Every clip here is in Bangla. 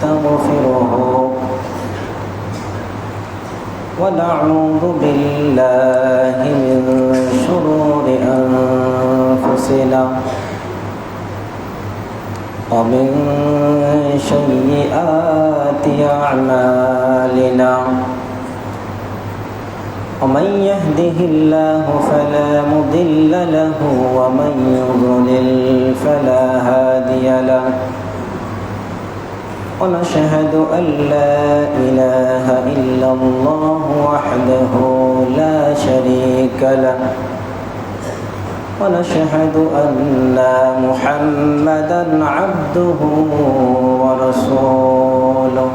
ونستغفره ونعوذ بالله من شرور أنفسنا ومن سيئات أعمالنا ومن يهده الله فلا مضل له ومن يضلل فلا هادي له ونشهد أن لا إله إلا الله وحده لا شريك له ونشهد أن محمدًا عبده ورسوله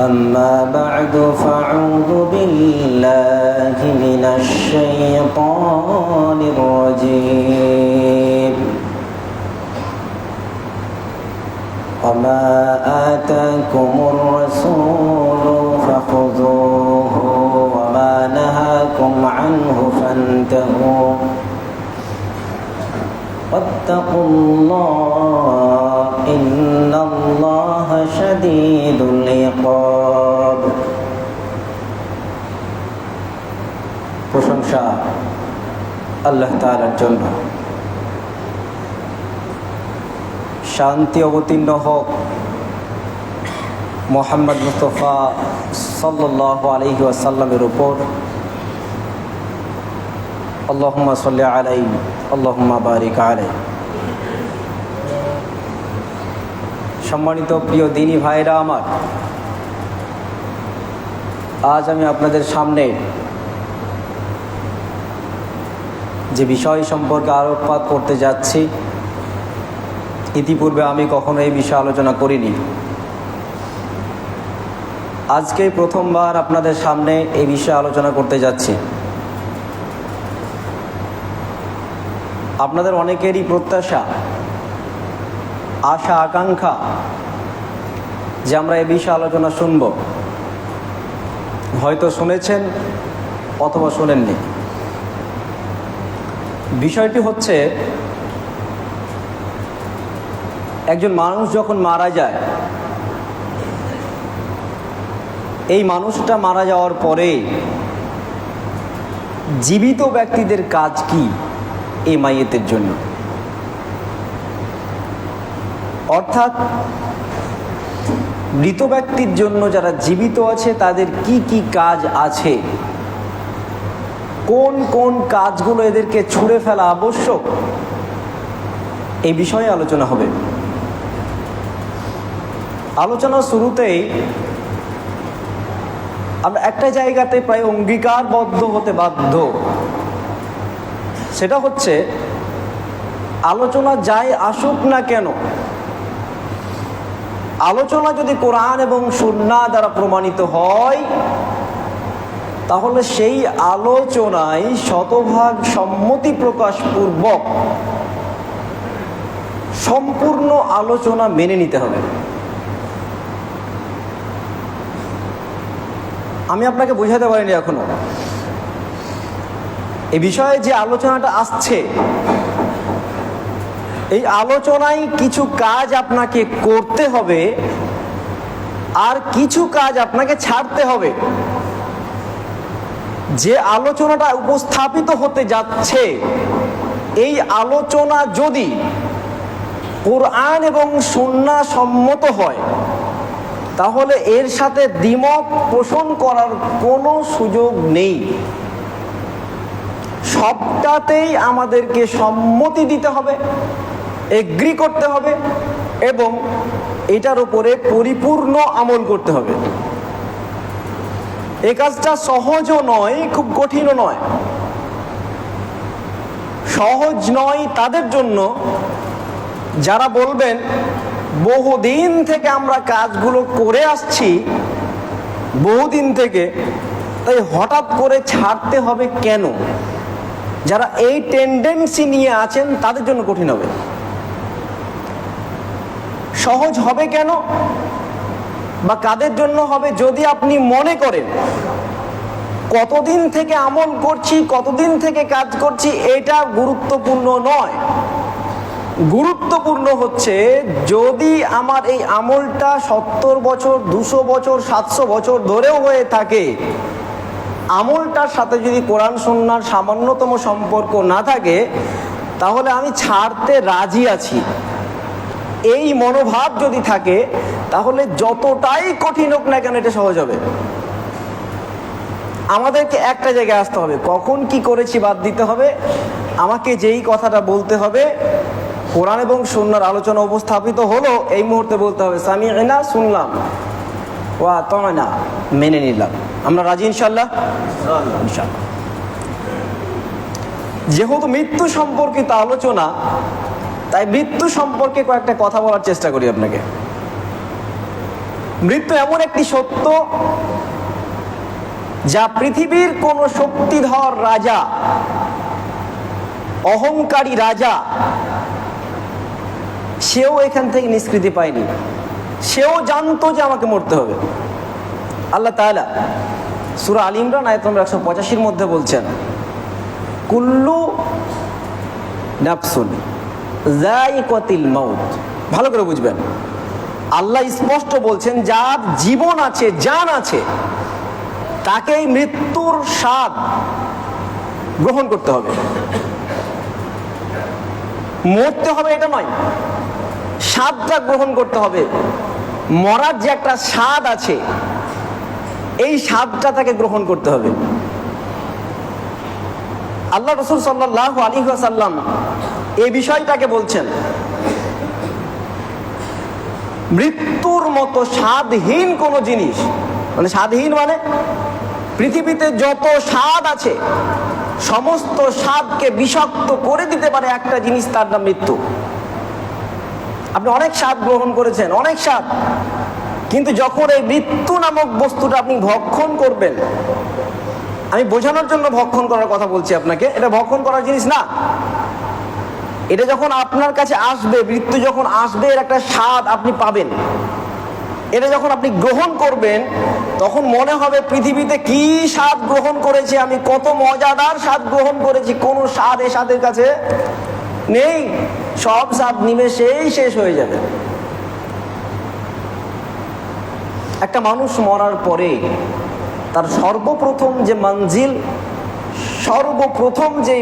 أما بعد فأعوذ بالله من الشيطان الرجيم وما آتاكم الرسول فخذوه وما نهاكم عنه فانتهوا واتقوا الله إن الله شديد العقاب প্রশংসা আল্লাহ তাআলার জন্য। শান্তি অবতীর্ণ হোক মুহাম্মদ মুস্তাফা সাল্লাল্লাহু আলাইহি ওয়াসাল্লামের উপর। আল্লাহুম্মা সাল্লি আলাইহি আল্লাহুম্মা বারিক আলাইহি। সম্মানিত প্রিয় দিনী ভাইরা আমার, আজ আমি আপনাদের সামনে যে বিষয় সম্পর্কে আলোকপাত করতে যাচ্ছি, ইতিপূর্বে আমি কখনো এই বিষয়ে আলোচনা করিনি। আজকে প্রথমবার আপনাদের সামনে এই বিষয়ে আলোচনা করতে যাচ্ছি। আপনাদের অনেকেরই প্রত্যাশা, আশা, আকাঙ্ক্ষা যে আমরা এই বিষয়ে আলোচনা শুনব। হয়তো শুনেছেন অথবা শোনেননি। বিষয়টি হচ্ছে, একজন মানুষ যখন মারা যায়, এই মানুষটা মারা যাওয়ার পরে জীবিত ব্যক্তিদের কাজ কি এই মাইয়েতের জন্য? অর্থাৎ মৃত ব্যক্তির জন্য যারা জীবিত আছে তাদের কি কি কাজ আছে, কোন কোন কাজগুলো এদেরকে ছুঁড়ে ফেলা আবশ্যক, এই বিষয়ে আলোচনা হবে। আলোচনার শুরুতেই আমরা একটা জায়গাতে প্রায় অঙ্গীকারবদ্ধ হতে বাধ্য। সেটা হচ্ছে, আলোচনা যাই আসুক না কেন, আলোচনা যদি কোরআন এবং সুন্নাহ দ্বারা প্রমাণিত হয়, তাহলে সেই আলোচনায় শতভাগ সম্মতি প্রকাশ পূর্বক সম্পূর্ণ আলোচনা মেনে নিতে হবে। আমি আপনাকে বোঝাতে পারিনি এখনো। এই বিষয়ে যে আলোচনাটা আসছে, এই আলোচনায় কিছু কাজ আপনাকে করতে হবে আর কিছু কাজ আপনাকে ছাড়তে হবে। যে আলোচনাটা উপস্থাপিত হতে যাচ্ছে, এই আলোচনা যদি কোরআন এবং সুন্নাহ সম্মত হয়, তাহলে এর সাথে দ্বিমত পোষণ করার কোনো সুযোগ নেই। সবটাতেই আমাদেরকে সম্মতি দিতে হবে, এগ্রি করতে হবে এবং এটার উপরে পরিপূর্ণ আমল করতে হবে। এই কাজটা সহজও নয়, খুব কঠিনও নয়। সহজ নয় তাদের জন্য যারা বলবেন বহুদিন থেকে আমরা কাজগুলো করে আসছি, বহুদিন থেকে, তাই হঠাৎ করে ছাড়তে হবে কেন? যারা এই টেন্ডেন্সি নিয়ে আছেন তাদের জন্য কঠিন হবে। সহজ হবে কেন বা কাদের জন্য হবে? যদি আপনি মনে করেন কতদিন থেকে আমল করছি, কতদিন থেকে কাজ করছি, এটা গুরুত্বপূর্ণ নয়। গুরুত্বপূর্ণ হচ্ছে, যদি আমার এই আমলটা 70 বছর, 200 বছর, 700 বছর ধরেও হয়ে থাকে, আমলটার সাথে যদি কোরআন সুন্নাহর সামান্যতম সম্পর্ক না থাকে, তাহলে আমি ছাড়তে রাজি আছি, এই মনোভাব যদি থাকে, তাহলে যতটাই কঠিন হোক না কেন এটা সহজ হবে। আমাদেরকে একটা জায়গায় আসতে হবে, কখন কি করেছি বাদ দিতে হবে। আমাকে যেই কথাটা বলতে হবে, কোরআন এবং সুন্নাহর আলোচনা উপস্থাপিত হলো, এই মুহূর্তে বলতে হবে সামি'না, শুনলাম, ওয়া আতা'না, মেনে নিলাম। আমরা রাজি ইনশাআল্লাহ? ইনশাআল্লাহ। যেহেতু মৃত্যু সম্পর্কিত আলোচনা, তাই মৃত্যু সম্পর্কে কয়েকটা কথা বলার চেষ্টা করি আপনাকে। মৃত্যু এমন একটি সত্য যা পৃথিবীর কোন শক্তিধর রাজা, অহংকারী রাজা, সেও এখান থেকে নিষ্কৃতি পায়নি। সেও জানতো যে আমাকে মরতে হবে। আল্লাহ তাআলা সূরা আল ইমরান আয়াত নম্বর 185 মধ্যে বলছেন, কুল্লু নাফসুন যায়িকাতুল মাউত। ভালো করে বুঝবেন, আল্লাহ স্পষ্ট বলছেন, যার জীবন আছে, জান আছে, তাকেই মৃত্যুর স্বাদ গ্রহণ করতে হবে। মরতে হবে এটা নয়, স্বাদটা গ্রহণ করতে হবে। মরার যে একটা স্বাদ আছে, এই স্বাদটা তাকে গ্রহণ করতে হবে। আল্লাহ রাসূল সাল্লাল্লাহু আলাইহি ওয়াসাল্লাম এই বিষয়টাকে বলছেন, মৃত্যুর মতো স্বাদহীন কোন জিনিস, মানে স্বাদহীন মানে পৃথিবীতে যত স্বাদ আছে, সমস্ত স্বাদকে বিষাক্ত করে দিতে পারে একটা জিনিস, তার নাম মৃত্যু। আপনি অনেক স্বাদ গ্রহণ করেছেন, অনেক স্বাদ, কিন্তু যখন এই মৃত্যু নামক বস্তুটা আপনি ভক্ষণ করবেন, আমি বোঝানোর জন্য ভক্ষণ করার কথা বলছি আপনাকে, এটা ভক্ষণ করার জিনিস না। এটা যখন আপনার কাছে আসবে, মৃত্যু যখন আসবে, এর একটা স্বাদ আপনি পাবেন। এটা যখন আপনি গ্রহণ করবেন, তখন মনে হবে পৃথিবীতে কি স্বাদ গ্রহণ করেছি আমি, কত মজাদার স্বাদ গ্রহণ করেছি, কোন স্বাদ এ স্বাদের কাছে নেই। সব স্বাদ নিমেষেই শেষ হয়ে যাবে। একটা মানুষ মরার পরে তার সর্বপ্রথম যে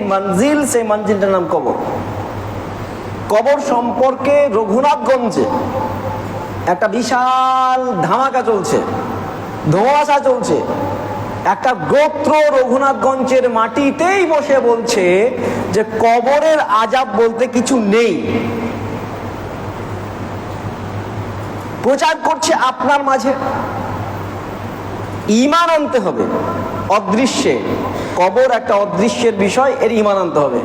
মঞ্জিল, সেই মঞ্জিলটার নাম কবর। কবর সম্পর্কে রঘুনাথগঞ্জে একটা বিশাল ধামাকা চলছে, ধোঁয়াশা চলছে। একটা গোত্র রঘুনাথগঞ্জের মাটিতেই বসে বলছে যে কবরের আযাব বলতে কিছু নেই। প্রচার করছে আপনার মাঝে, ঈমান আনতে হবে অদৃশ্যে। কবর একটা অদৃশ্যের বিষয়, এর ঈমান আনতে হবে।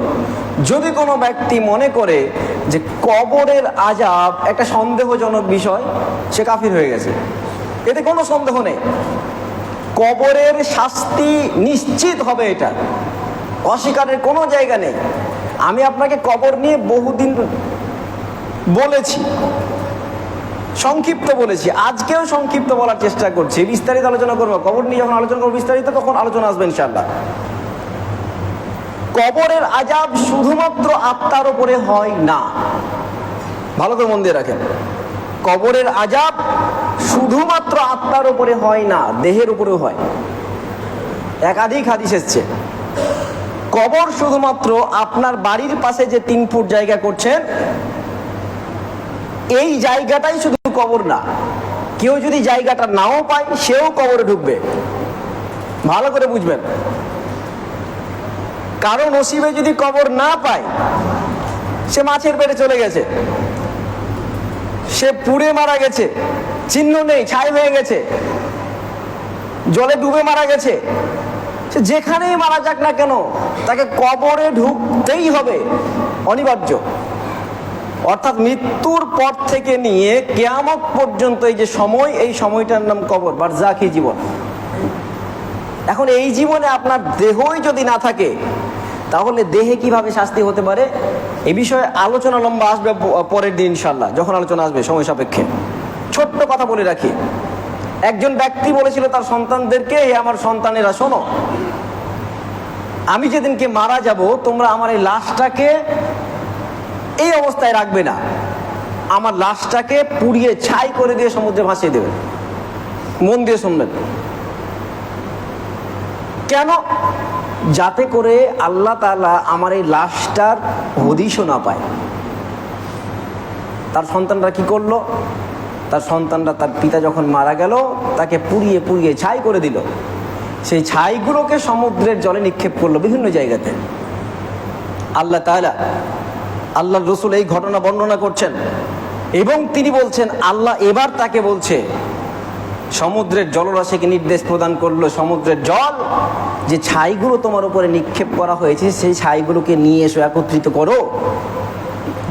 যদি কোনো ব্যক্তি মনে করে যে কবরের আযাব একটা সন্দেহজনক বিষয়, সে কাফির হয়ে গেছে, এতে কোনো সন্দেহ নেই। কবরের শাস্তি নিশ্চিত হবে, এটা অস্বীকারের কোনো জায়গা নেই। আমি আপনাকে কবর নিয়ে বহুদিন বলেছি, সংক্ষিপ্ত বলেছি, আজকেও সংক্ষিপ্ত বলার চেষ্টা করছি। বিস্তারিত আলোচনা করবো কবর নিয়ে, যখন আলোচনা করবো বিস্তারিত, তখন আলোচনা আসবে ইনশাআল্লাহ। কবরের আযাব শুধুমাত্র আত্মার উপরে হয় না, ভালো করে মন দিয়ে রাখেন। কবরের আযাব শুধুমাত্র আত্মার উপরে হয় না, দেহের উপরেও হয়। একাধিক হাদিস এসেছে। কবর শুধুমাত্র আপনার বাড়ির পাশে যে 3 ফুট জায়গা করছেন, এই জায়গাটাই শুধু কবর না। কেউ যদি জায়গাটা নাও পায়, সেও কবরে ঢুকবে। ভালো করে বুঝবেন, কারো নসিবে যদি কবর না পায়, সে মাছের পেটে চলে গেছে, সে পুড়ে মারা গেছে, চিহ্ন নেই, ছাই হয়ে গেছে, জলে ডুবে মারা গেছে, সে যেখানেই মারা যাক না কেন, তাকে কবরে ঢুকতেই হবে, অনিবার্য। অর্থাৎ মৃত্যুর পর থেকে নিয়ে কিয়ামত পর্যন্ত এই যে সময়, এই সময়টার নাম কবর, বারজাখী জীবন। এখন এই জীবনে আপনার দেহই যদি না থাকে, তাহলে দেহে কিভাবে শাস্তি হতে পারে, এ বিষয়ে আলোচনা লম্বা আসবে পরের দিন ইনশাআল্লাহ, যখন আলোচনা আসবে সময় সাপেক্ষে। ছোট্ট কথা বলে রাখি, একজন ব্যক্তি বলেছিল তার সন্তানদেরকে, হে আমার সন্তানেরা শোনো, আমি যেদিনকে মারা যাব, তোমরা আমার এই লাশটাকে এই অবস্থায় রাখবে না, আমার লাশটাকে পুড়িয়ে ছাই করে দিয়ে সমুদ্রে ভাসিয়ে দেবে। মন দিয়ে শুনবেন, কেন? যাতে করে আল্লাহ তাআলা আমার এই লাশটার হদিশও না পায়। তার সন্তানরা কি করলো? তার সন্তানরা তার পিতা যখন মারা গেল তাকে পুড়িয়ে পুড়িয়ে ছাই করে দিল। সেই ছাইগুলোকে সমুদ্রের জলে নিক্ষেপ করলো বিভিন্ন জায়গাতে। আল্লাহ তাআলা, আল্লাহর রাসূল এই ঘটনা বর্ণনা করছেন এবং তিনি বলছেন, আল্লাহ এবার তাকে বলছে, সমুদ্রের জলরাশিকে নির্দেশ প্রদান করলো, সমুদ্রের জল, যে ছাইগুলো তোমার উপরে নিক্ষেপ করা হয়েছে সেই ছাইগুলোকে নিয়ে এসো, একত্রিত করো।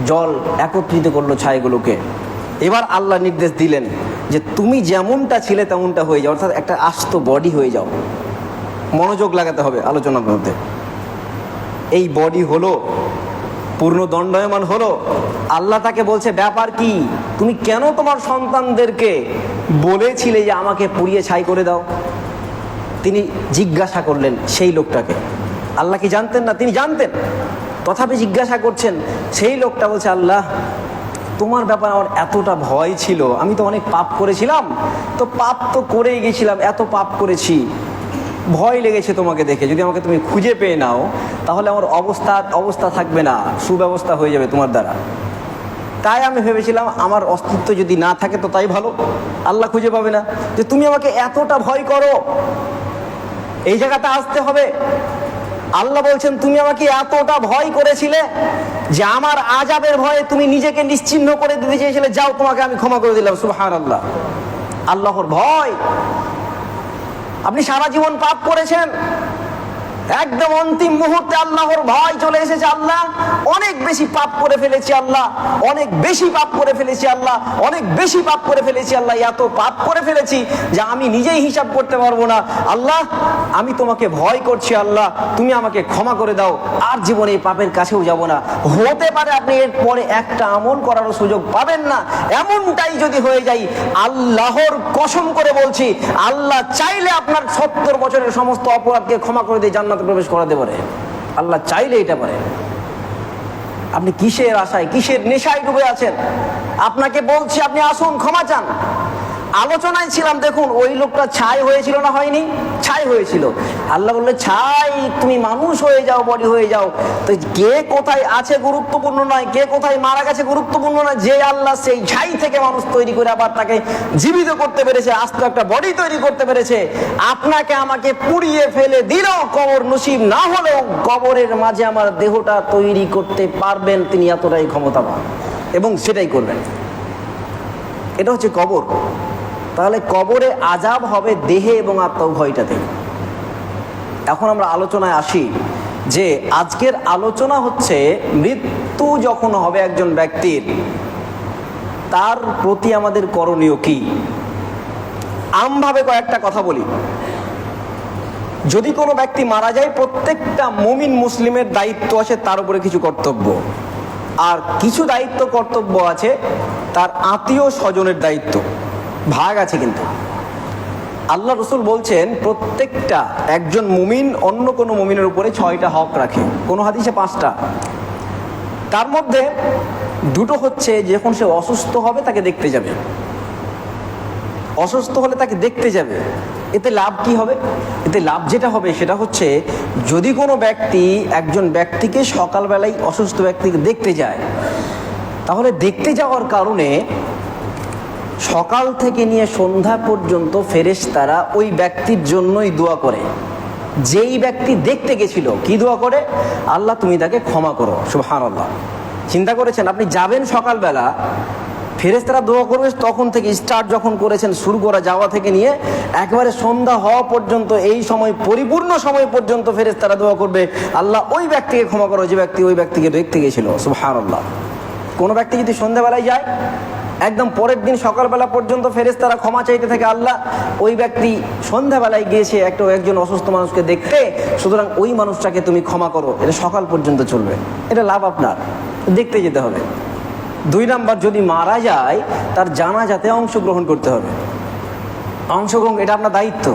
জল একত্রিত করলো ছাইগুলোকে। এবার আল্লাহ নির্দেশ দিলেন যে তুমি যেমনটা ছিলে তেমনটা হয়ে যাও, অর্থাৎ একটা আস্ত বডি হয়ে যাও। মনোযোগ লাগাতে হবে আলোচনার মধ্যে। এই বডি হলো, পূর্ণ দণ্ডায়মান হলো। আল্লাহ তাকে বলছে, ব্যাপার কি? তুমি কেন তোমার সন্তানদেরকে বলেছিলে যে আমাকে পুড়িয়ে ছাই করে দাও? তিনি জিজ্ঞাসা করলেন সেই লোকটাকে। আল্লাহ কি জানতেন না? তিনি জানতেন, তথাপি জিজ্ঞাসা করছেন। সেই লোকটা বলছে, আল্লাহ তোমার ব্যাপারে আমার এতটা ভয় ছিল, আমি তো অনেক পাপ করেছিলাম, তো পাপ তো করেই গেছিলাম, এত পাপ করেছি, ভয় লেগেছে তোমাকে দেখে। যদি আমাকে তুমি খুঁজে পেয়ে নাও তাহলে আমার অবস্থা থাকবে না, সুব্যবস্থা হয়ে যাবে তোমার দ্বারা। তাই আমি ভেবেছিলাম আমার অস্তিত্ব যদি না থাকে তো তাই ভালো, আল্লাহ খুঁজে পাবে না। যে তুমি আমাকে এতটা ভয় করো, এই জায়গাটা আসতে হবে। আল্লাহ বলছেন, তুমি আমাকে এতটা ভয় করেছিলে যে আমার আযাবের ভয়ে তুমি নিজেকে নিশ্চিহ্ন করে দিতে চেয়েছিলে, যাও তোমাকে আমি ক্ষমা করে দিলাম। সুবহানাল্লাহ, আল্লাহর ভয়। আপনি সারা জীবন পাপ করেছেন, একদম অন্তিম মুহূর্তে আল্লাহর ভয় চলে এসেছে। আল্লাহ অনেক বেশি পাপ করে ফেলেছি, আল্লাহ অনেক বেশি পাপ করে ফেলেছি, আল্লাহ অনেক বেশি পাপ করে ফেলেছি, আল্লাহ এত পাপ করে ফেলেছি যে আমি নিজেই হিসাব করতে পারবো না। আল্লাহ আমি তোমাকে ভয় করছি, আল্লাহ তুমি আমাকে ক্ষমা করে দাও, আর জীবনে এই পাপের কাছেও যাব না। হতে পারে আপনি এর পরে একটা আমল করারও সুযোগ পাবেন না। এমনটাই যদি হয়ে যায়, আল্লাহর কসম করে বলছি, আল্লাহ চাইলে আপনার 70 বছরের সমস্ত অপরাধকে ক্ষমা করে দিয়ে জান্নাতে প্রবেশ করাতে পারে। আল্লাহ চাইলে এটা পারে। আপনি কিসের আশায়, কিসের নেশায় ডুবে আছেন? আপনাকে বলছি, আপনি আসুন, ক্ষমা চান। আলোচনায় ছিলাম, দেখুন ওই লোকটা ছাই হয়েছিল না হয়নি? ছাই হয়েছিল। আল্লাহ বললে, ছাই তুমি মানুষ হয়ে যাও, বডি হয়ে যাও। তো কে কোথায় আছে গুরুত্বপূর্ণ নয়, কে কোথায় মারা গেছে গুরুত্বপূর্ণ নয়। যে আল্লাহ সেই ছাই থেকে মানুষ তৈরি করে আবার তাকে জীবিত করতে পেরেছে, আস্ত একটা বডি তৈরি করতে পেরেছে, আপনাকে আমাকে পুড়িয়ে ফেলে দিলেও, কবর নসিব না হলেও কবরের মাঝে আমার দেহটা তৈরি করতে পারবেন, তিনি এতটাই ক্ষমতাবান এবং সেটাই করবেন। এটা হচ্ছে কবর। তাহলে কবরে আযাব হবে দেহে এবং আত্মা উভয়টাতে। এখন আমরা আলোচনায় আসি যে আজকের আলোচনা হচ্ছে মৃত্যু যখন হবে একজন ব্যক্তির, তার প্রতি আমাদের করণীয় কি। আমভাবে কয়েকটা কথা বলি। যদি কোনো ব্যক্তি মারা যায়, প্রত্যেকটা মুমিন মুসলিমের দায়িত্ব আছে তার উপরে কিছু কর্তব্য, আর কিছু দায়িত্ব কর্তব্য আছে তার আত্মীয় স্বজনের দায়িত্ব, ভাগ আছে। কিন্তু আল্লাহ রাসূল বলছেন প্রত্যেকটা একজন মুমিন অন্য কোনো মুমিনের উপরে 6টা হক রাখে, কোনো হাদিসে 5টা। তার মধ্যে 2টো হচ্ছে যখন সে অসুস্থ হবে তাকে দেখতে যাবে, অসুস্থ হলে তাকে দেখতে যাবে। এতে লাভ কি হবে? এতে লাভ যেটা হবে সেটা হচ্ছে, যদি কোনো ব্যক্তি একজন ব্যক্তিকে সকালবেলায় অসুস্থ ব্যক্তিকে দেখতে যায়, তাহলে দেখতে যাওয়ার কারণে সকাল থেকে নিয়ে সন্ধ্যা পর্যন্ত ফেরেশতারা ওই ব্যক্তির জন্যই দোয়া করে। যেই ব্যক্তি দেখতে গেছিল, কি দোয়া করে? আল্লাহ তুমি তাকে ক্ষমা করো। সুবহানাল্লাহ। চিন্তা করেছেন, আপনি যাবেন সকালবেলা, ফেরেশতারা দোয়া করবে তখন থেকে, স্টার্ট যখন করেছেন শুরু করা যাওয়া থেকে নিয়ে একেবারে সন্ধ্যা হওয়া পর্যন্ত, এই সময় পরিপূর্ণ সময় পর্যন্ত ফেরেশতারা দোয়া করবে, আল্লাহ ওই ব্যক্তিকে ক্ষমা করো যে ব্যক্তি ওই ব্যক্তিকে দেখতে গেছিল। সুবহানাল্লাহ। কোনো ব্যক্তি যদি সন্ধ্যাবেলায় যায়, একদম পরের দিন সকালবেলা পর্যন্ত ফেরেশতারা ক্ষমা চাইতে থাকে, আল্লাহ ওই ব্যক্তি সন্ধ্যাবেলায় গিয়েছে একজন অসুস্থ মানুষকে দেখতে, সুতরাং ওই মানুষটাকে তুমি ক্ষমা করো। এটা সকাল পর্যন্ত চলবে, এটা লাভ আপনার, দেখতে যেতে হবে। 2 নাম্বার, যদি মারা যায় তার জানাজাতে অংশগ্রহণ করতে হবে। অংশগ্রহণ এটা আপনার দায়িত্ব,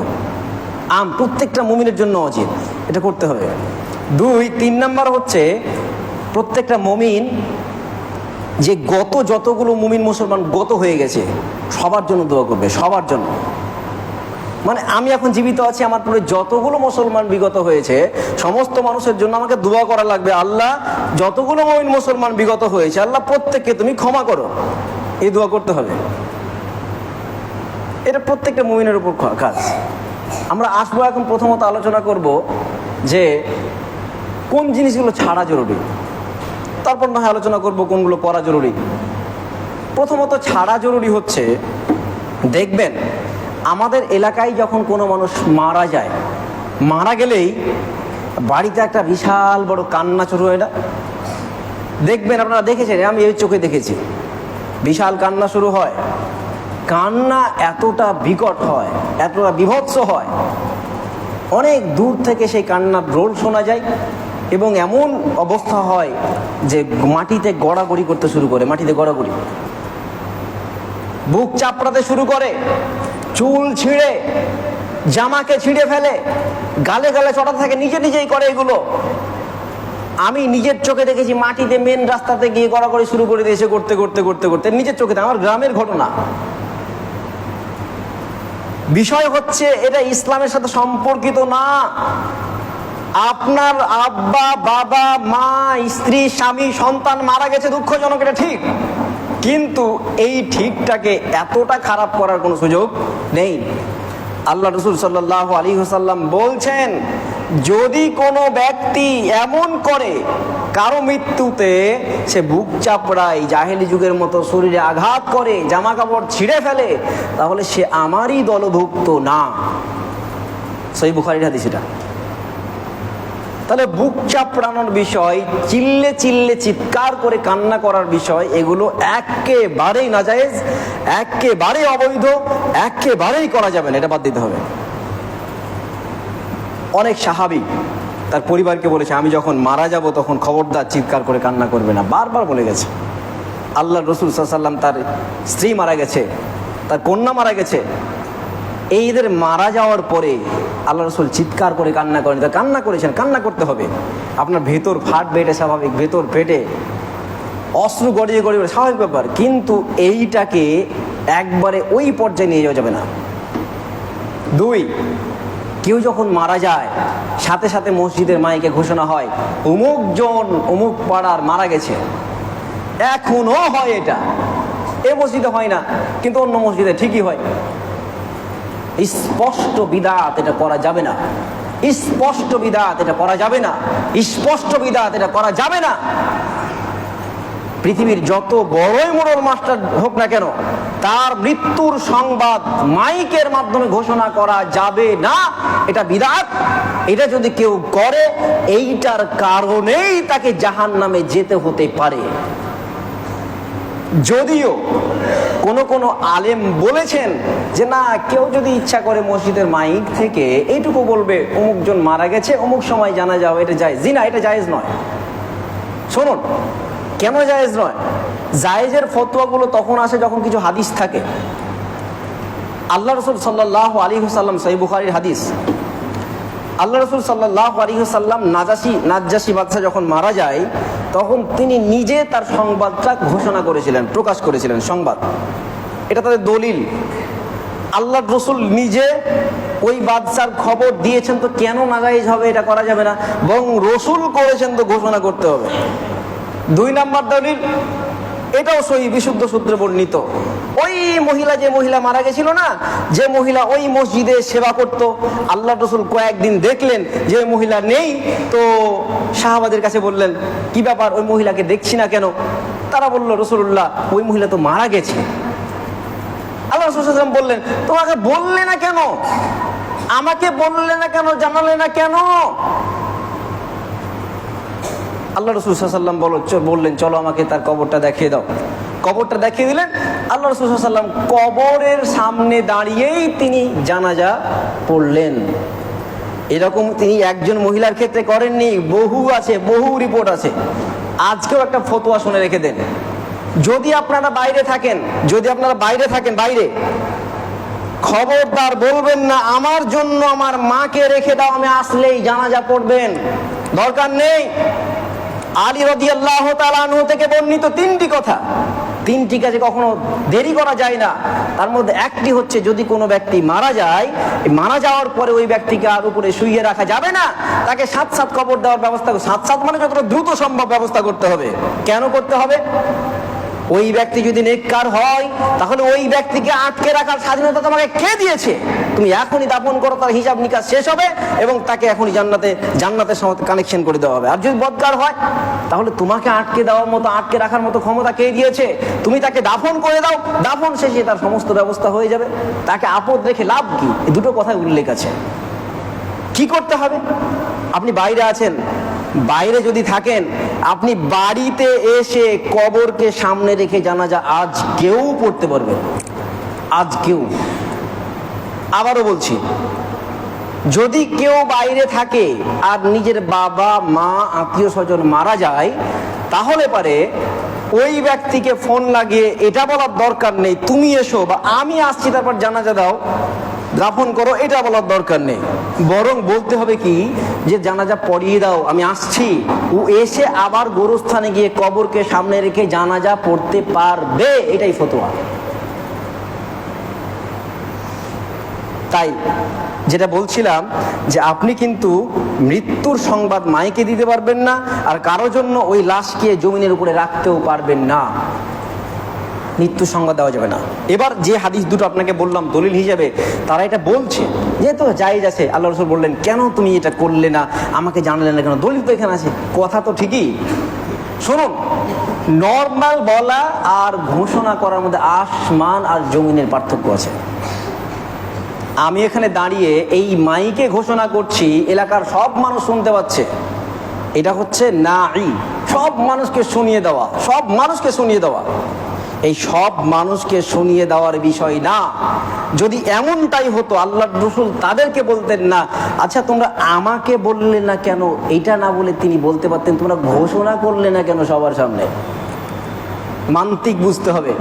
প্রত্যেকটা মুমিনের জন্য উচিত, এটা করতে হবে। 3 নাম্বার হচ্ছে প্রত্যেকটা মুমিন যে যতগুলো মুমিন মুসলমান গত হয়ে গেছে সবার জন্য দোয়া করবে, সবার জন্য। মানে আমি এখন জীবিত আছি, আমার পরে যতগুলো মুসলমান বিগত হয়েছে সমস্ত মানুষের জন্য আমাকে দোয়া করা লাগবে, আল্লাহ যতগুলো মুমিন মুসলমান বিগত হয়েছে আল্লাহ প্রত্যেককে তুমি ক্ষমা করো, এই দোয়া করতে হবে। এটা প্রত্যেকটা মুমিনের উপর কাজ। আমরা আসবো এখন প্রথমত আলোচনা করব যে কোন জিনিসগুলো ছাড়া জরুরি, তারপর না হয় আলোচনা করব কোনগুলো করা জরুরি। প্রথমত ছাড়া জরুরি হচ্ছে, দেখবেন আমাদের এলাকায় যখন কোনো মানুষ মারা যায়, মারা গেলেই বাড়িতে একটা বিশাল বড় কান্না শুরু হয় না? দেখবেন, আপনারা দেখেছেন, আমি এই চোখে দেখেছি, বিশাল কান্না শুরু হয়। কান্না এতটা বিকট হয়, এতটা বীভৎস হয়, অনেক দূর থেকে সেই কান্নার রোল শোনা যায় এবং এমন অবস্থা হয় যে মাটিতে গড়াগড়ি করতে শুরু করে, মাটিতে গড়াগড়ি, বুক চাপড়াতে শুরু করে, চুল ছিঁড়ে, জামাকে ছিঁড়ে ফেলে, গালে গালে চড়াতে থাকে, নিজেই করে এগুলো। আমি নিজের চোখে দেখেছি, মাটিতে মেন রাস্তাতে গিয়ে গড়াগড়ি শুরু করে দিয়েছে, করতে করতে করতে করতে নিজের চোখে, আমার গ্রামের ঘটনা। বিষয় হচ্ছে এটা ইসলামের সাথে সম্পর্কিত না। আপনার আব্বা, বাবা, মা, স্ত্রী, স্বামী, সন্তান মারা গেছে, দুঃখজনক, এটা ঠিক, কিন্তু এই ঠিকটাকে এতটা খারাপ করার কোনো সুযোগ নেই। আল্লাহ রাসূল সাল্লাল্লাহু আলাইহি ওয়াসাল্লাম বলছেন, যদি কোনো ব্যক্তি এমন করে কারো মৃত্যুতে সে বুক চাপড়ায়, জাহেলি যুগের মতো শরীরে আঘাত করে, জামা কাপড় ছিঁড়ে ফেলে, তাহলে সে আমারই দলভুক্ত না। সহিহ বুখারীর হাদিস এটা। তাহলে বুক চাপড়ানোর বিষয়, চিল্লে চিল্লে চিৎকার করে কান্না করার বিষয়, এগুলো একেবারেই নাজায়েজ, একেবারেই অবৈধ, একেবারেই করা যাবে না, এটা বাদ দিতে হবে। অনেক সাহাবী তার পরিবারকে বলেছে, আমি যখন মারা যাব তখন খবরদার চিৎকার করে কান্না করবে না, বারবার বলে গেছে। আল্লাহ রাসূল সাল্লাল্লাহু আলাইহি ওয়াসাল্লাম তার স্ত্রী মারা গেছে, তার কন্যা মারা গেছে, এইদের মারা যাওয়ার পরে আল্লাহ রাসূল চিৎকার করে কান্না করেন। তা কান্না করেছেন, কান্না করতে হবে, আপনার ভেতর ফাটবে, এটা স্বাভাবিক, ভেতর পেটে অশ্রু গড়িয়ে গড়িয়ে স্বাভাবিক ব্যাপার, কিন্তু এইটাকে একবারে ওই পর্যায়ে নিয়ে যাওয়া যাবে না। দুই, কেউ যখন মারা যায় সাথে সাথে মসজিদের মাইকে ঘোষণা হয়, অমুক জন অমুক পাড়ার মারা গেছে। এখনো হয় এটা, এ মসজিদে হয় না কিন্তু অন্য মসজিদে ঠিকই হয়। স্পষ্ট বিদআত, এটা করা যাবে না। স্পষ্ট বিদআত, এটা করা যাবে না। স্পষ্ট বিদআত, এটা করা যাবে না। পৃথিবীর যত বড়ই মোড়ল মাস্টার হোক না কেন, তার মৃত্যুর সংবাদ মাইকের মাধ্যমে ঘোষণা করা যাবে না, এটা বিদআত। এটা যদি কেউ করে, এইটার কারণেই তাকে জাহান্নামে যেতে হতে পারে। যদিও কোন আলেম বলেছেন যে না, কেউ যদি ইচ্ছা করে মসজিদের মাইক থেকে এইটুকু বলবে, অমুক জন মারা গেছে, অমুক সময় জানা যাও, এটা জায়েজ। জি না, এটা জায়েজ নয়। শুনুন, কেন জায়েজ নয়? জায়েজের ফতোয়াগুলো তখন আসে যখন কিছু হাদিস থাকে। আল্লাহ রাসূল সাল্লাল্লাহু আলাইহি ওয়াসাল্লাম, সহিহ বুখারীর হাদিস, আল্লাহ রাসূল সাল্লাল্লাহু আলাইহি ওয়াসাল্লাম নাজ্জাশী বাদশা যখন মারা যায়, তখন তিনি নিজে তার সংবাদটা ঘোষণা করেছিলেন, প্রকাশ করেছিলেন সংবাদ। এটা তাদের দলিল। আল্লাহ রাসূল নিজে ওই বাদশার খবর দিয়েছেন, তো কেন নাজায়েজ হবে? এটা করা যাবে না। বরং রাসূল করেছেন, তো ঘোষণা করতে হবে। দুই নাম্বার দলিল, এটাও সহিহ বিশুদ্ধ সূত্রে বর্ণিত। ওই মহিলা, যে মহিলা মারা গেছিল না, যে মহিলা ওই মসজিদে সেবা করত, আল্লাহ রাসূল কয়েকদিন দেখলেন যে মহিলা নেই, তো সাহাবাদের কাছে বললেন, কি ব্যাপার, ওই মহিলাকে দেখছি না কেন? তারা বলল, রাসূলুল্লাহ, ওই মহিলা তো মারা গেছে। আল্লাহ রাসূল সাল্লাল্লাহু আলাইহি ওয়াসাল্লাম বললেন, তোমাকে বললে না কেন? আমাকে বললে না কেন? জানালে না কেন? আল্লাহ রাসূল সাল্লাল্লাহু আলাইহি ওয়াসাল্লাম বললেন, চলো আমাকে তার কবরটা দেখিয়ে দাও। কবরটা দেখিয়ে দিলেন। আল্লাহ রাসূল সাল্লাল্লাহু আলাইহি ওয়াসাল্লাম কবরের সামনে দাঁড়িয়েই তিনি জানাজা পড়লেন। এরকম তিনি একজন মহিলার ক্ষেত্রে করেননি, বহু আছে, বহু রিপোর্ট আছে। আজকেও একটা ফতোয়া শুনে রেখে দেন, যদি আপনারা বাইরে থাকেন, বাইরে, খবরদার বলবেন না আমার জন্য আমার মাকে রেখে দাও, আমি আসলেই জানাজা পড়বেন, দরকার নেই। আলী রাদিয়াল্লাহু তাআলা আনহু থেকে বর্ণিত তিনটি কথা, তিনটি কাজে কখনো দেরি করা যায় না। তার মধ্যে একটি হচ্ছে, যদি কোনো ব্যক্তি মারা যায়, মারা যাওয়ার পরে ওই ব্যক্তিকে আর উপরে শুইয়ে রাখা যাবে না, তাকে সাত সাত কবর দেওয়ার ব্যবস্থা, সাত সাত মানে যতটা দ্রুত সম্ভব ব্যবস্থা করতে হবে। কেন করতে হবে? ওই ব্যক্তি যদি নেককার হয়, তাহলে ওই ব্যক্তিকে আটকে রাখার স্বাধীনতা তোমাকে কে দিয়েছে? তুমি এখনই দাফন করো, তার হিসাব নিকাশ শেষ হবে এবং তাকে এখনই জান্নাতের সাথে কানেকশন করে দেওয়া হবে। আর যদি বদকার হয়, তাহলে তোমাকে আটকে দেওয়ার মতো, আটকে রাখার মতো ক্ষমতা কে দিয়েছে? তুমি তাকে দাফন করে দাও, দাফন শেষে তার সমস্ত ব্যবস্থা হয়ে যাবে। তাকে আপদ রেখে লাভ কি? এই দুটো কথাই উল্লেখ আছে। কি করতে হবে? আপনি বাইরে আছেন, বাইরে যদি থাকেন, আপনি বাড়িতে এসে কবরকে সামনে রেখে জানাজা আজ কেউ পড়তে পারবেন, আজ কেউ। আবারও বলছি, যদি কেউ বাইরে থাকে আর নিজের বাবা মা আত্মীয় স্বজন মারা যায়, তাহলে পারে ওই ব্যক্তিকে ফোন লাগিয়ে এটা বলার দরকার নেই তুমি এসো বা আমি আসছি তারপর জানাজা দাও, দাফন করো, এটা বলার দরকার নেই। বরং বলতে হবে কি, যে জানাজা পড়িয়ে দাও, আমি আসছি। ও এসে আবার গোরস্থানে গিয়ে কবরকে সামনে রেখে জানাজা পড়তে পারবে, এটাই ফতোয়া। তাই যেটা বলছিলাম, যে আপনি কিন্তু মৃত্যুর সংবাদ মাইকে দিতে পারবেন না, আর কারো জন্য ওই লাশকে জমিনের উপরে রাখতেও পারবেন না, মৃত্যু সংবাদ দেওয়া যাবে না। এবার যে হাদিস দুটো আপনাকে বললাম দলিল হিসেবে, তারা এটা বলছে যেহেতু জায়েজ আছে, আল্লাহ রাসূল বললেন কেন তুমি এটা করলে না, আমাকে জানালে না কেন? দলিল তো এখানে আছে, কথা তো ঠিকই। শুনুন, নর্মাল বলা আর ঘোষণা করার মধ্যে আসমান আর জমিনের পার্থক্য আছে। আমি এখানে দাঁড়িয়ে এই মাইকে ঘোষণা করছি, এলাকার সব মানুষ শুনতে পাচ্ছে, এটা হচ্ছে নাঈ, সব মানুষকে শুনিয়ে দেওয়া, সব মানুষকে শুনিয়ে দেওয়া। এই সব মানুষকে শুনিয়ে দেওয়ার বিষয় না। যদি এমনটাই হতো, আল্লাহর রাসূল তাদেরকে বলতেন না, আচ্ছা তোমরা আমাকে বললে না কেন, এটা না বলে তিনি বলতে পারতেন তোমরা ঘোষণা করলে না কেন সবার সামনে। মান্তিক বুঝতে হবে,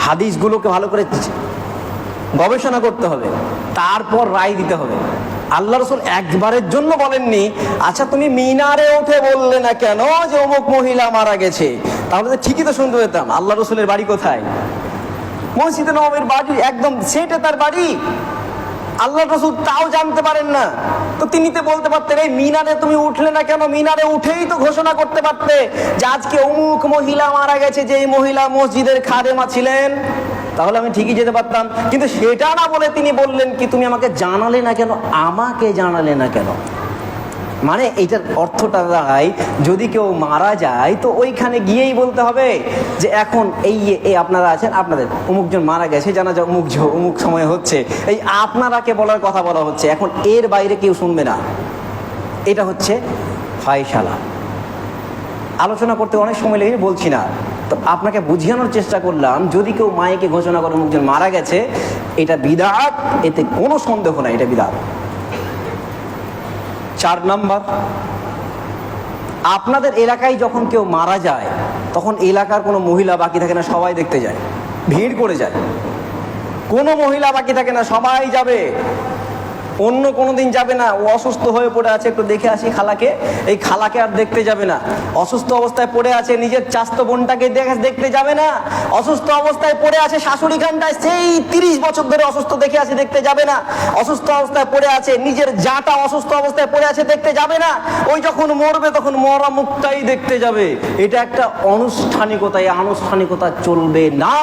হাদিসগুলোকে ভালো করে গবেষণা করতে হবে, তারপর রায় দিতে হবে। আল্লাহ রাসূল একবারের জন্য বলেননি, আচ্ছা তুমি মিনারে উঠে বললে না কেন যে অমুক মহিলা মারা গেছে, তাহলে তো ঠিকই তো শুনতে পেতাম। আল্লাহ রাসূলের বাড়ি কোথায়? মসজিদে নববীর বাড়ি, একদম সেটে তার বাড়ি। আল্লাহ রাসূল তাও জানতে পারেন না, তো তিনি তো বলতে পারতেন, এই মিনারে তুমি উঠলে না কেন? মিনারে উঠেই তো ঘোষণা করতে পারতে যে আজকে অমুক মহিলা মারা গেছে, যে এই মহিলা মসজিদের খাদেমা ছিলেন, তাহলে আমি ঠিকই যেতে পারতাম। কিন্তু সেটা না বলে তিনি বললেন কি, তুমি আমাকে জানালে না কেন, আমাকে জানালে না কেন? মানে এইটার অর্থটা দাঁড়ায়, যদি কেউ মারা যায় তো ওইখানে গিয়েই বলতে হবে যে এখন এই আপনারা আছেন, আপনাদের অমুকজন মারা গেছে, জানা যায় অমুক সময় হচ্ছে, এই আপনারাকে বলার কথা বলা হচ্ছে, এখন এর বাইরে কেউ শুনবে না। এটা হচ্ছে ফায়সালা। আলোচনা করতে অনেক সময় লেগে বলছি না, তো আপনাকে বুঝিয়ানোর চেষ্টা করলাম, যদি কেউ মাইকে ঘোষণা করে অমুকজন মারা গেছে, এটা বিদআত, এতে কোনো সন্দেহ নাই, এটা বিদআত। 4 নাম্বার, আপনাদের এলাকায় যখন কেউ মারা যায়, তখন এলাকার কোনো মহিলা বাকি থাকে না, সবাই দেখতে যায়, ভিড় করে যায়। কোনো মহিলা বাকি থাকে না, সবাই যাবে। অন্য কোনো দিন যাবে না, ও অসুস্থ হয়ে পড়ে আছে, একটু দেখে আসি খালাকে, এই খালাকে আর দেখতে যাবে না। অসুস্থ অবস্থায় পড়ে আছে নিজের চাস্তো বোনটাকে দেখতে যাবে না। অসুস্থ অবস্থায় পড়ে আছে শাশুড়ি খানটায়, সেই 30 বছর ধরে অসুস্থ দেখে আসি, দেখতে যাবে না। অসুস্থ অবস্থায় পড়ে আছে নিজের জাটা, অসুস্থ অবস্থায় পড়ে আছে, দেখতে যাবে না। ওই যখন মরবে তখন মরা মুখটাই দেখতে যাবে। এটা একটা আনুষ্ঠানিকতা, এই আনুষ্ঠানিকতা চলবে না।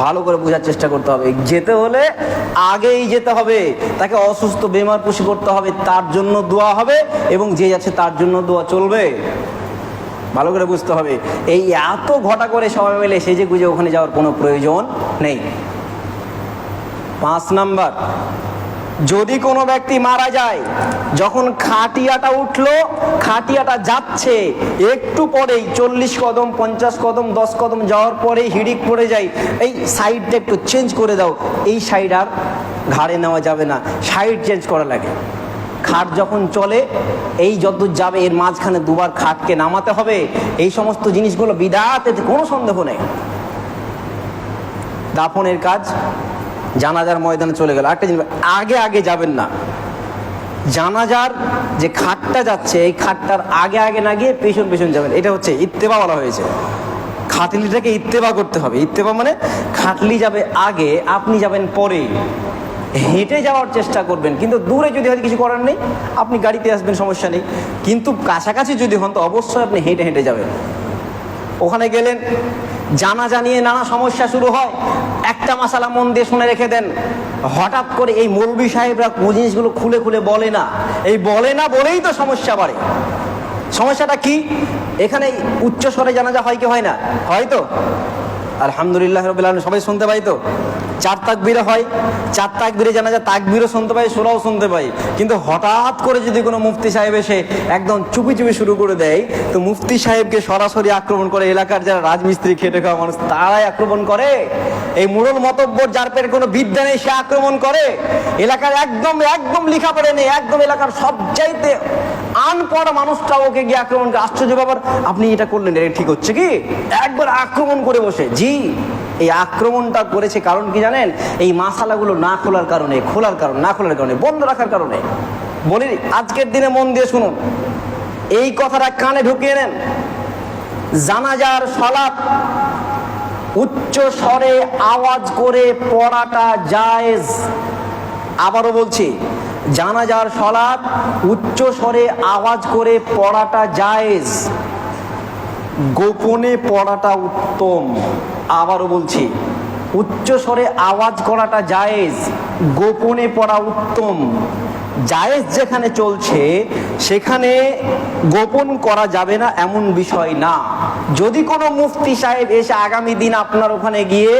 ভালো করে বোঝার চেষ্টা করতে হবে, যেতে হলে আগেই যেতে হবে, তাকে অসুস্থ বেমার পুষি করতে হবে, তার জন্য দোয়া হবে এবং যে যাচ্ছে তার জন্য দোয়া চলবে। ভালো করে বুঝতে হবে, এই এত ঘটা করে সবাই মিলে সেজে গুজে ওখানে যাওয়ার কোনো প্রয়োজন নেই। 5 নাম্বার, যদি কোনো ব্যক্তি মারা যায়, যখন খাটিয়াটা উঠলো, খাটিয়াটা যাচ্ছে, একটু পরেই 40 কদম 50 কদম 10 কদম যাওয়ার পরেই হিড়িক পড়ে যায়, এই সাইডটা একটু চেঞ্জ করে দাও, এই সাইড আর ঘাড়ে নেওয়া যাবে না, সাইড চেঞ্জ করা লাগে। খাট যখন চলে, এই যতদূর যাবে এর মাঝখানে দুবার খাটকে নামাতে হবে। এই সমস্ত জিনিসগুলো বিদআত, এতে কোনো সন্দেহ নেই। দাফনের কাজ জানাজার ময়দানে চলে গেল, একটা জিনিস, আগে যাবেন না, জানাজার যে খাটটা যাচ্ছে এই খাটটার আগে আগে না গিয়ে পেছন পেছন যাবেন, এটা হচ্ছে ইত্তেবা বলা হয়েছে। খাটলিটাকে ইত্তেবা করতে হবে। ইত্তেবা মানে খাটলি যাবে আগে, আপনি যাবেন পরে, হেঁটে যাওয়ার চেষ্টা করবেন। কিন্তু দূরে যদি হয়তো কিছু করার নেই, আপনি গাড়িতে আসবেন, সমস্যা নেই। কিন্তু কাছাকাছি যদি হন তো অবশ্যই আপনি হেঁটে হেঁটে যাবেন। ওখানে গেলেন, জানাজা নিয়ে নানা সমস্যা শুরু হয়। একটা মাসালা মন দিয়ে শুনে রেখে দেন, হঠাৎ করে এই মৌলবি সাহেবরা জিনিসগুলো খুলে খুলে বলে না, এই বলে না বলেই তো সমস্যা বাড়ে। সমস্যাটা কি? এখানে উচ্চ স্বরে জানাজা হয় কি হয় না? হয় তো, আলহামদুলিল্লাহ রাব্বিল আলামিন, সবাই শুনতে পাই তো। 4 তাকবীরে হয়, 4 তাকবীরে জানাজা, তাকবীরও শুনতে পাই, সূরাও শুনতে পাই। কিন্তু হঠাৎ করে যদি কোনো মুফতি সাহেব এসে একদম চুপি চুপি শুরু করে দেয়, তো মুফতি সাহেবকে সরাসরি আক্রমণ করে এলাকার যারা রাজমিস্ত্রি, খেটে খাওয়া মানুষ, তারাই আক্রমণ করে। এই মুরল মতব্বর যার পেটে কোনো বিদ্যা নেই সে আক্রমণ করে। এলাকার একদম একদম লেখাপড়া নেই, একদম এলাকার সবচাইতে আনপড়া মানুষটা ওকে গিয়ে আক্রমণ করে। আশ্চর্য ব্যাপার, আপনি এটা করলেন, এটা ঠিক হচ্ছে কি? একবার আক্রমণ করে বসে। জি, এই আক্রমণটা করেছে কারণ কি জানেন? এই মাসালাগুলো না খোলার কারণে, না খোলার কারণে, বন্ধ রাখার কারণে। বলি আজকের দিনে মন দিয়ে শুনুন, এই কথাটা কানে ঢুকিয়ে নেন। জানাজার সালাত উচ্চ স্বরে আওয়াজ করে পড়াটা জায়েজ। আবারও বলছি, জানাজার সালাত উচ্চ স্বরে আওয়াজ করে পড়াটা জায়েজ, গোপনে পড়াটা উত্তম। আবারও বলছি, উচ্চ স্বরে আওয়াজ করাটা জায়েজ, গোপনে পড়া উত্তম। জায়েজ যেখানে চলছে সেখানে গোপন করা যাবে না এমন বিষয় না। যদি কোনো মুফতি সাহেব এসে আগামী দিন আপনার ওখানে গিয়ে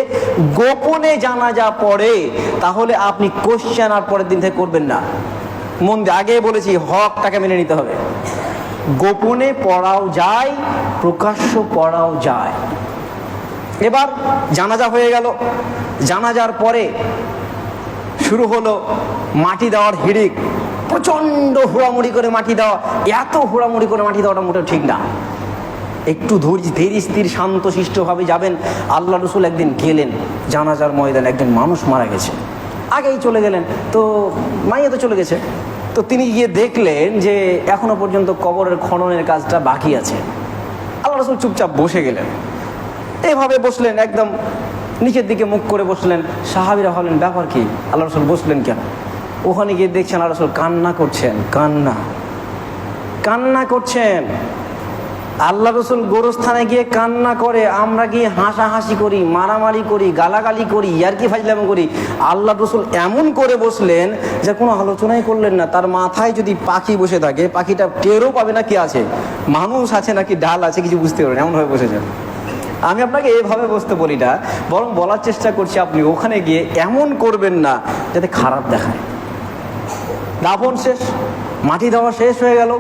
গোপনে জানাজা পড়ে, তাহলে আপনি কোশ্চেন আর পরের দিন থেকে করবেন না। মন দিয়ে আগে বলেছি, হকটাকে মেনে নিতে হবে। গোপনে পড়াও যায়, প্রকাশ্য পড়াও যায়। এবার জানাজা হয়ে গেল, জানাজার পরে শুরু হলো মাটি দেওয়ার হিড়িক। প্রচন্ড হুড়ামুড়ি করে মাটি দেওয়া, এত হুড়ামুড়ি করে মাটি দেওয়াটা মোটেও ঠিক না। একটু ধীর স্থির শান্ত শিষ্টভাবে যাবেন। আল্লাহ রসুল একদিন গেলেন জানাজার ময়দানে, একজন মানুষ মারা গেছে, আগেই চলে গেলেন, তো মাইয়া তো চলে গেছে। তো তিনি গিয়ে দেখলেন যে এখনো পর্যন্ত কবরের খননের কাজটা বাকি আছে। আল্লাহ রসুল চুপচাপ বসে গেলেন, এইভাবে বসলেন, একদম নিচের দিকে মুখ করে বসলেন। সাহাবীরা হলেন, ব্যাপার কি? আল্লাহ রসুল বসলেন কেন? ওখানে গিয়ে দেখছেন আল্লাহ রসুল কান্না করছেন, কান্না করছেন। আল্লাহ রসুল গোরস্থানে গিয়ে কান্না করে, আমরা গিয়ে হাসাহাসি করি, মারামারি করি, গালাগালি করি, ইয়ার্কি ফাজলাম করি। আল্লাহ রসুল এমন করে বসলেন যে কোনো আলোচনাই করলেন না। তার মাথায় যদি পাখি বসে থাকে, পাখিটা টেরও পাবে না কি আছে, মানুষ আছে নাকি ডাল আছে, কিছু বুঝতে পারবেন, এমনভাবে বসেছেন। আমি আপনাকে এইভাবে বসতে বলি না, বরং বলার চেষ্টা করছি আপনি ওখানে গিয়ে এমন করবেন না যাতে খারাপ দেখায়। দাফন শেষ, মাটি দেওয়া শেষ হয়ে গেল।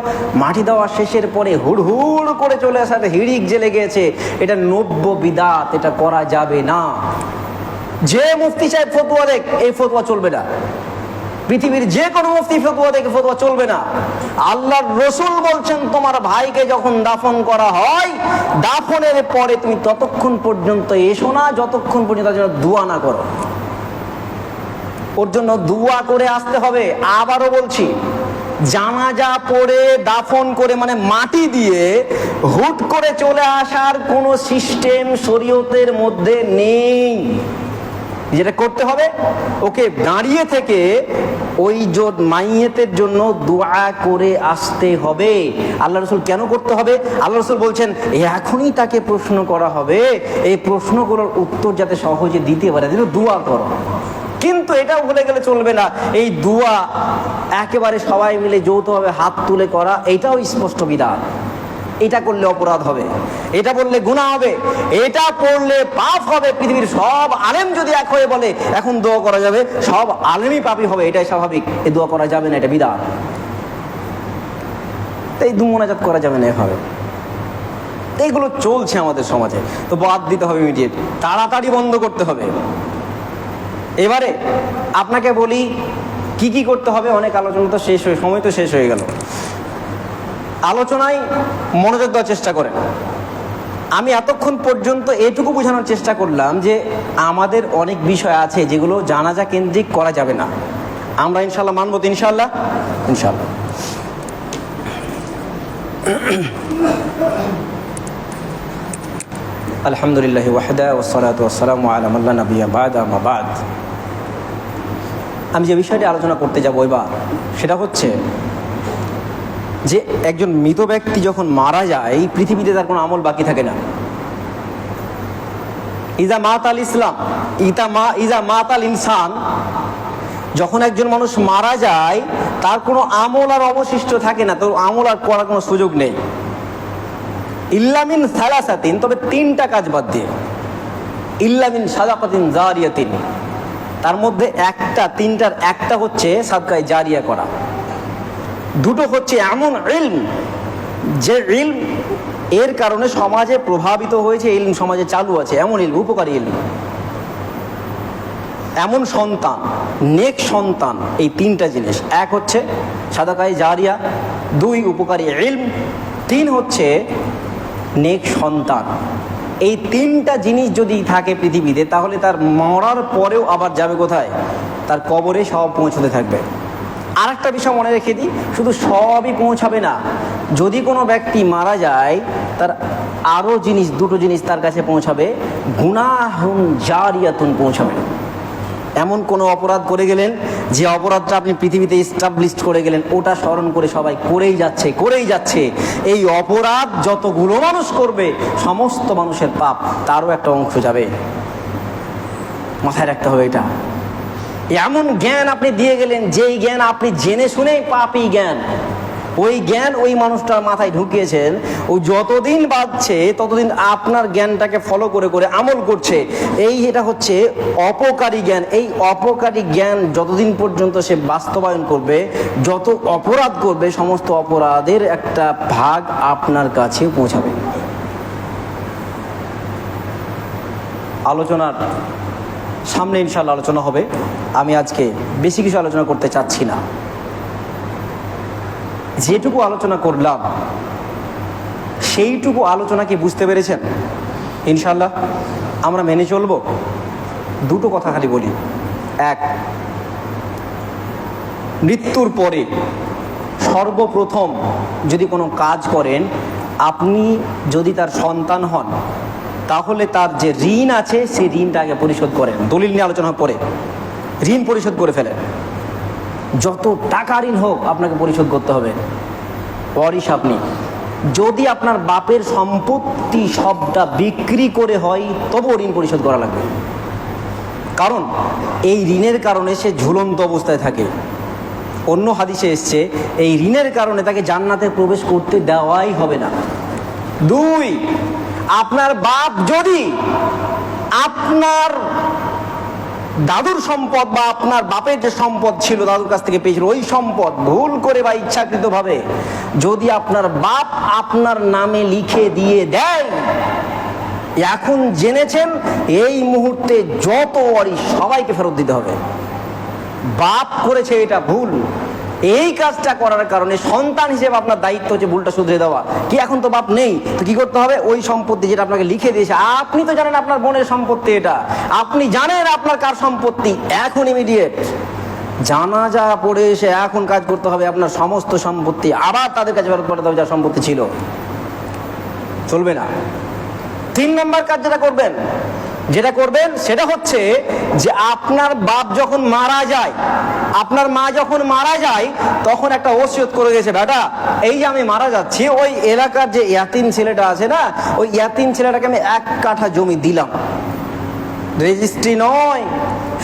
মাটি দেওয়া শেষের পরে হুড়হুড় করে চলে আসার হিড়িক জেলে গিয়েছে। এটা নব্য বিদাত, এটা করা যাবে না। যে মুফতি সাহেব ফতোয়া দেখ, এই ফতোয়া চলবে না। পৃথিবীর যে কোনো মুফতি ফতোয়া দেখে ফতোয়া চলবে না। আল্লাহর রসুল বলছেন, তোমার ভাইকে যখন দাফন করা হয়, দাফনের পরে তুমি ততক্ষণ পর্যন্ত এসো না যতক্ষণ পর্যন্ত তার জন্য দোয়া না করো। ওর জন্য দোয়া করে আসতে হবে। আবারও বলছি, জানাজা পড়ে দাফন করে মানে মাটি দিয়ে হুট করে চলে আসার কোনো সিস্টেম শরীয়তের মধ্যে নেই। যেটা করতে হবে, ওকে দাঁড়িয়ে থেকে ওই মাইয়েতের জন্য দোয়া করে আসতে হবে। আল্লাহ রসুল কেন করতে হবে? আল্লাহ রসুল বলছেন এখনই তাকে প্রশ্ন করা হবে, এই প্রশ্নগুলোর উত্তর যাতে সহজে দিতে পারে, দোয়া করো। কিন্তু এটাও ভুলে গেলে চলবে না, এই দোয়া একেবারে সবাই মিলে যৌথভাবে হাত তুলে করা, এটাও স্পষ্ট বিধান। এটা করলে অপরাধ হবে, এটা বললে গুনাহ হবে, এটা পড়লে পাপ হবে। পৃথিবীর সব আলেম যদি এক হয়ে বলে এখন দোয়া করা যাবে, সব আলেমই পাপী হবে, এটাই স্বাভাবিক। এই দোয়া করা যাবে না, এটা বিধান। এই দুমোনাজাত করা যাবে না এভাবে। এইগুলো চলছে আমাদের সমাজে, তো বাদ দিতে হবে, ইমিডিয়েট তাড়াতাড়ি বন্ধ করতে হবে। এবারে আপনাকে বলি কি কি করতে হবে। অনেক আলোচনা তো শেষ হয়ে, সময় তো শেষ হয়ে গেল। আলোচনায় মনোযোগ দেওয়ার চেষ্টা করেন। আমি এতক্ষণ পর্যন্ত এটুকু বোঝানোর চেষ্টা করলাম যে আমাদের অনেক বিষয় আছে যেগুলো জানাজা কেন্দ্রিক করা যাবে না। আমরা ইনশাল্লাহ মানবো তো? ইনশাল্লাহ, ইনশাল্লাহ। আলহামদুলিল্লাহি ওয়াহদা ওয়াসসালাতু ওয়াসসালামু আলা মান লা নাবিয়্যা বা'দা, আম্মা বা'দ। আমি যে বিষয়টি আলোচনা করতে যাব এবার, সেটা হচ্ছে যে একজন মৃত ব্যক্তি যখন মারা যায়, এই পৃথিবীতে তার কোনো আমল বাকি থাকে না। ইজা মাতাল ইসলাম ইজা মাতাল ইনসান, যখন একজন মানুষ মারা যায় তার কোনো আমল আর অবশিষ্ট থাকে না, তোর আমল আর করার কোনো সুযোগ নেই। ইল্লামিন সালাসাতিন, তবে তিনটা কাজ বাদ দিয়ে। ইল্লামিন সাদাকাতিন জারিয়াতিন, তার মধ্যে তিনটার একটা হচ্ছে সাদকায়ে জারিয়া করা। দুটো হচ্ছে এমন ইলম, যে ইলম এর কারণে সমাজে প্রভাবিত হয়েছে, ইলম সমাজে চালু আছে, এমন ইলম, উপকারী ইলম। এমন সন্তান, নেক সন্তান, এই তিনটা জিনিস। এক হচ্ছে সাদাকায়ে জারিয়া, দুই উপকারী ইলম, তিন হচ্ছে নেক সন্তান। এই তিনটা জিনিস যদি থাকে পৃথিবীতে, তাহলে তার মরার পরেও আবার যাবে কোথায়? তার কবরে সব পৌঁছতে থাকবে। আর একটা বিষয় মনে রেখে দিই, শুধু সবই পৌঁছাবে না। যদি কোনো ব্যক্তি মারা যায়, তার আরও দুটো জিনিস তার কাছে পৌঁছাবে। গুনাহুন জারিয়াতুন পৌঁছাবে। এমন কোনো অপরাধ করে গেলেন, যে অপরাধটা আপনি পৃথিবীতে এস্টাবলিশড করে গেলেন, ওটা স্মরণ করে সবাই করেই যাচ্ছে। এই অপরাধ যতগুলো মানুষ করবে, সমস্ত মানুষের পাপ তারও একটা অংশ যাবে। মাথায় রাখতে হবে এটা। এমন জ্ঞান আপনি দিয়ে গেলেন, যেই জ্ঞান আপনি জেনে শুনেই পাপী জ্ঞান, ওই জ্ঞান ওই মানুষটার মাথায় ঢুকিয়েছেন। ও যতদিন বাঁচছে ততদিন আপনার জ্ঞানটাকে ফলো করে আমল করছে। এটা হচ্ছে অপকারী জ্ঞান। এই অপকারী জ্ঞান যতদিন পর্যন্ত সে বাস্তবায়ন করবে, যত অপরাধ করবে, সমস্ত অপরাধের একটা ভাগ আপনার কাছে পৌঁছাবে। আলোচনার সামনে ইনশাআল্লাহ আলোচনা হবে। আমি আজকে বেশি কিছু আলোচনা করতে চাচ্ছি না। যেটুকু আলোচনা করলাম সেইটুকু আলোচনা কি বুঝতে পেরেছেন? ইনশাআল্লাহ আমরা মেনে চলব। দুটো কথা খালি বলি। এক, মৃত্যুর পরে সর্বপ্রথম যদি কোনো কাজ করেন, আপনি যদি তার সন্তান হন, তাহলে তার যে ঋণ আছে সেই ঋণটা আগে পরিশোধ করেন। দলিল নিয়ে আলোচনা করে ঋণ পরিশোধ করে ফেলেন। যত টাকা ঋণ হোক আপনাকে পরিশোধ করতে হবে। ওয়ারিশ আপনি, যদি আপনার বাপের সম্পত্তি সবটা বিক্রি করে হয়, তবুও ঋণ পরিশোধ করা লাগবে। কারণ এই ঋণের কারণে সে ঝুলন্ত অবস্থায় থাকে। অন্য হাদিসে এসছে, এই ঋণের কারণে তাকে জান্নাতে প্রবেশ করতে দেওয়াই হবে না। দুই, আপনার বাপ যদি আপনার দাদুর সম্পদ বা আপনার বাপের যে সম্পদ ছিল, দাদুর কাছ থেকে পেয়েছিল, ওই সম্পদ ভুল করে বা ইচ্ছাকৃতভাবে যদি আপনার বাপ আপনার নামে লিখে দিয়ে দেয়, এখন জেনেছেন এই মুহূর্তে যত ওয়ারিশ সবাইকে ফেরত দিতে হবে। বাপ করেছে এটা ভুল, এই কাজটা করার কারণে সন্তান হিসেবে আপনার দায়িত্ব হচ্ছে ভুলটা শুধরে দেওয়া। কি এখন তো বাপ নেই, তো কি করতে হবে? ওই সম্পত্তি যেটা আপনাকে লিখে দিয়েছে, আপনি তো জানেন আপনার বোনের সম্পত্তি, এটা আপনি জানেন আপনার কার সম্পত্তি, এখন ইমিডিয়েট জানাজা পড়ে এসে এখন কাজ করতে হবে। আপনার সমস্ত সম্পত্তি আবার তাদের কাছে ফেরত পাঠাতে হবে, যার সম্পত্তি ছিল। চলবে না। 3 নম্বর কাজ যেটা করবেন সেটা হচ্ছে যে আপনার বাপ যখন মারা যায়, আপনার মা যখন মারা যায়, তখন একটা ওসিয়ত করে গেছে, বেটা এই যে আমি মারা যাচ্ছি, ওই এলাকার যে ইয়াতিম ছেলেটা আছে না, ওই ইয়াতিম ছেলেটাকে আমি 1 কাঠা জমি দিলাম। রেজিস্ট্রি নয়,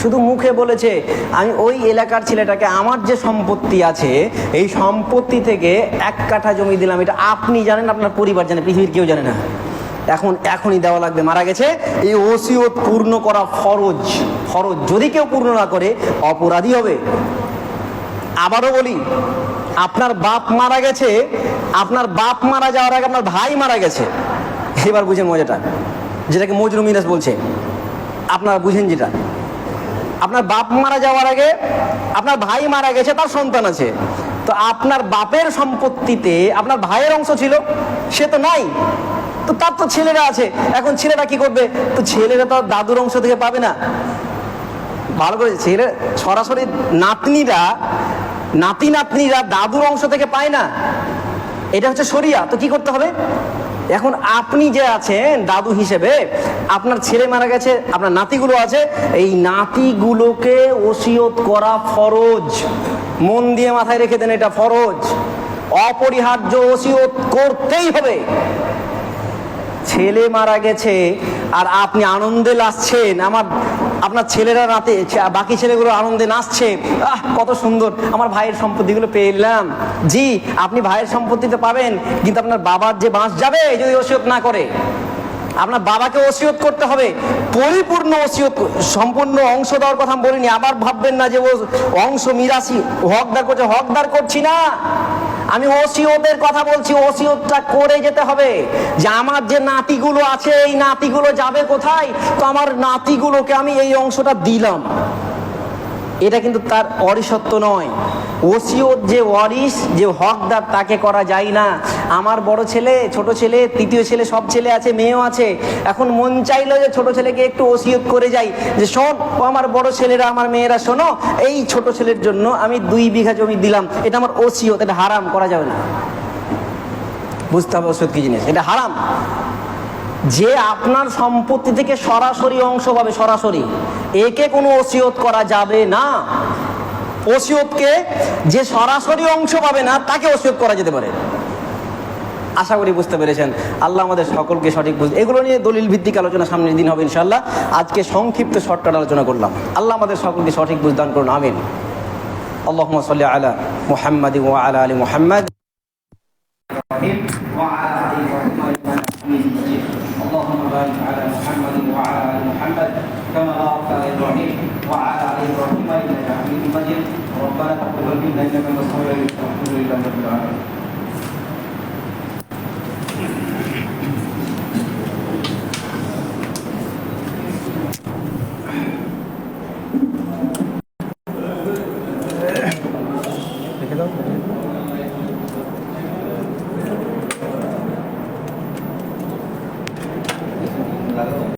শুধু মুখে বলেছে আমি ওই এলাকার ছেলেটাকে আমার যে সম্পত্তি আছে এই সম্পত্তি থেকে 1 কাঠা জমি দিলাম। এটা আপনি জানেন, আপনার পরিবার জানে, পৃথিবীর কেউ জানে না। এখনই দেওয়া লাগবে, মারা গেছে। এই ওসিয়ত পূর্ণ করা ফরজ। যদি কেউ পূর্ণ না করে অপরাধী হবে। আবারও বলি, আপনার বাপ মারা গেছে, আপনার বাপ মারা যাওয়ার আগে আপনার ভাই মারা গেছে। এবার বুঝেন মজাটা, যেটাকে মজনু মিরাস বলছে। আপনারা বুঝেন যেটা, আপনার বাপ মারা যাওয়ার আগে আপনার ভাই মারা গেছে, তার সন্তান আছে। তো আপনার বাপের সম্পত্তিতে আপনার ভাইয়ের অংশ ছিল, সে তো নাই, তো তার তো ছেলেরা আছে। এখন ছেলেরা কি করবে? তো ছেলেরা তো দাদুর অংশ থেকে পাবে না, ভালো করে ছেলে সরাসরি নাতনিরা নাতি নাতনিরা দাদুর অংশ থেকে পায় না, এটা হচ্ছে শরিয়া। তো কি করতে হবে? এখন আপনি যে আছেন দাদু হিসেবে, আপনার ছেলে মারা গেছে, আপনার নাতিগুলো আছে, এই নাতিগুলোকে ওসিয়ত করা ফরজ। মন দিয়ে মাথায় রেখে দেন, এটা ফরজ, অপরিহার্য, ওসিয়ত করতেই হবে। ছেলে মারা গেছে আর আপনি আনন্দে নাচছেন, আপনার ছেলেরা রাতে বাকি ছেলেগুলো আনন্দে নাচছে, কত সুন্দর, আমার ভাইয়ের সম্পত্তিগুলো পেলাম। জি, আপনি ভাইয়ের সম্পত্তিতে পাবেন, কিন্তু আপনার বাবার যে বাঁশ যাবে যদি ওসিয়ত না করে। আপনার বাবাকে ওসিয়ত করতে হবে, পরিপূর্ণ ওসিয়ত, সম্পূর্ণ অংশ দেওয়ার কথা আমি বলিনি। আবার ভাববেন না যে ও অংশ মিরাসি হকদার করছে, হকদার করছি না, আমি ওসিয়তের কথা বলছি। ওসিয়তটা করে যেতে হবে যে আমার যে নাতিগুলো আছে এই নাতিগুলো যাবে কোথায়, তো আমার নাতিগুলোকে আমি এই অংশটা দিলাম। এটা কিন্তু তার অরিসত্ব নয়। ওসিয়ত যে ওয়ারিস, যে হকদার, তাকে করা যায় না। আমার বড় ছেলে, ছোট ছেলে, তৃতীয় ছেলে, সব ছেলে আছে, মেয়েও আছে। এখন মন চাইলো যে ছোট ছেলেকে একটু ওসিয়ত করে যাই, যে শোন ও আমার বড় ছেলেরা, আমার মেয়েরা, শোনো, এই ছোট ছেলের জন্য আমি 2 বিঘা জমি দিলাম, এটা আমার ওসিয়ত, এটা হারাম, করা যাবে না। বুঝতে হবে ওসিয়ত কি জিনিস, এটা হারাম। যে আপনার সম্পত্তি থেকে সরাসরি অংশ পাবে, সরাসরি, একে কোনো ওসিয়ত করা যাবে না। ওসিয়তকে যে সরাসরি অংশ পাবে না তাকে ওসিয়ত করা যেতে পারে। আশা করি বুঝতে পেরেছেন। আল্লাহ আমাদের সকলকে সঠিক এগুলো নিয়ে দলিল ভিত্তিক আলোচনা সামনের দিন হবে ইনশাআল্লাহ। আজকে সংক্ষিপ্ত শর্টকাট আলোচনা করলাম। আল্লাহ আমাদের সকলকে সঠিক বুঝদান করুন, আমিন। আল্লাহুম্মা সাল্লি আলা মুহাম্মাদ ওয়া আলা আলি মুহাম্মাদ। اللهم بارك على محمد وعلى ال محمد كما باركت على ابراهيم وعلى ال ابراهيم انك حميد مجيد. ربنا تقبل منا انك انت السميع العليم. الحمد لله رب العالمين.